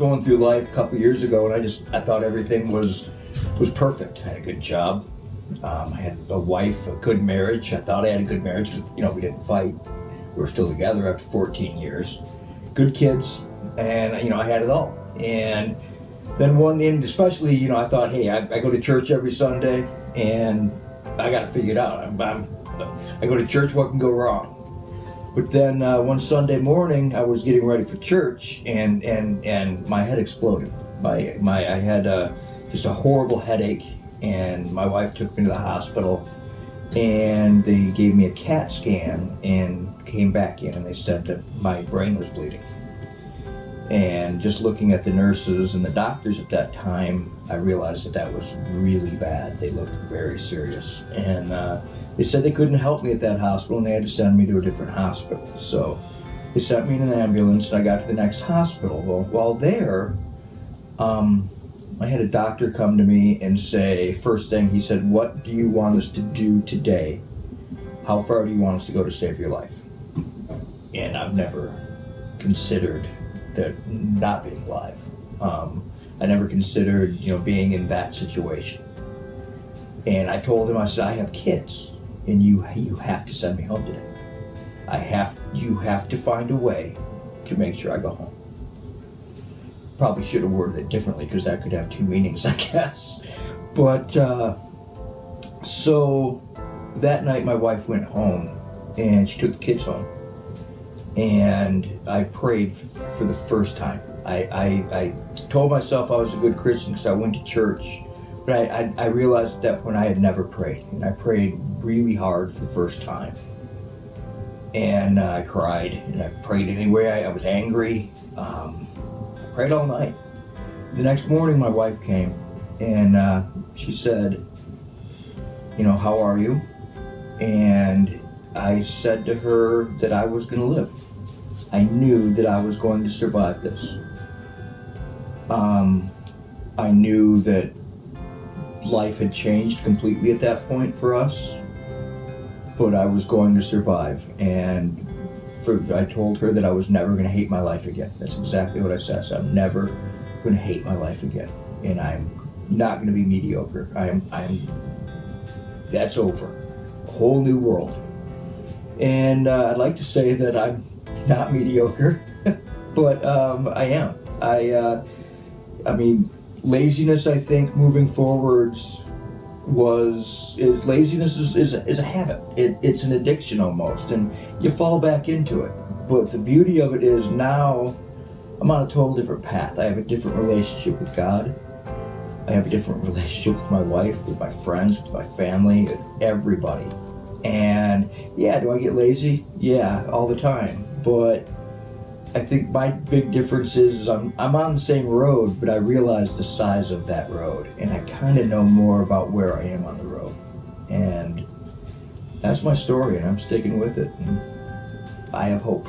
going through life a couple years ago, and I thought everything was perfect. I had a good job. I had a wife, a good marriage. I thought I had a good marriage because, we didn't fight. We were still together after 14 years. Good kids, and, I had it all. And then especially, I thought, hey, I go to church every Sunday, and I got to figure it out. I go to church, what can go wrong? But then one Sunday morning, I was getting ready for church, and my head exploded. I had just a horrible headache, and my wife took me to the hospital, and they gave me a CAT scan and came back in, and they said that my brain was bleeding. And just looking at the nurses and the doctors at that time, I realized that was really bad. They looked very serious. And they said they couldn't help me at that hospital, and they had to send me to a different hospital. So they sent me in an ambulance, and I got to the next hospital. Well, while there, I had a doctor come to me and say, first thing, he said, what do you want us to do today? How far do you want us to go to save your life? And I've never considered that not being alive. I never considered, being in that situation. And I told him, I said, I have kids, and you have to send me home today. You have to find a way to make sure I go home. Probably should have worded it differently because that could have two meanings, I guess. But so that night my wife went home and she took the kids home, and I prayed for the first time. I told myself I was a good Christian because I went to church, but I realized at that point I had never prayed, and I prayed really hard for the first time. And I cried, and I prayed anyway. I was angry. I prayed all night. The next morning my wife came, and she said, how are you? And I said to her that I was going to live. I knew that I was going to survive this. I knew that life had changed completely at that point for us, but I was going to survive. And I told her that I was never going to hate my life again. That's exactly what I said. I said, I'm never going to hate my life again, and I'm not going to be mediocre. That's over. A whole new world. And I'd like to say that I'm not mediocre, but I am. I mean, laziness, I think, moving forwards laziness is a habit. It's an addiction almost, and you fall back into it. But the beauty of it is now I'm on a total different path. I have a different relationship with God. I have a different relationship with my wife, with my friends, with my family, with everybody. And yeah, do I get lazy? Yeah, all the time. But I think my big difference is I'm on the same road, but I realize the size of that road, and I kind of know more about where I am on the road. And that's my story, and I'm sticking with it, and I have hope.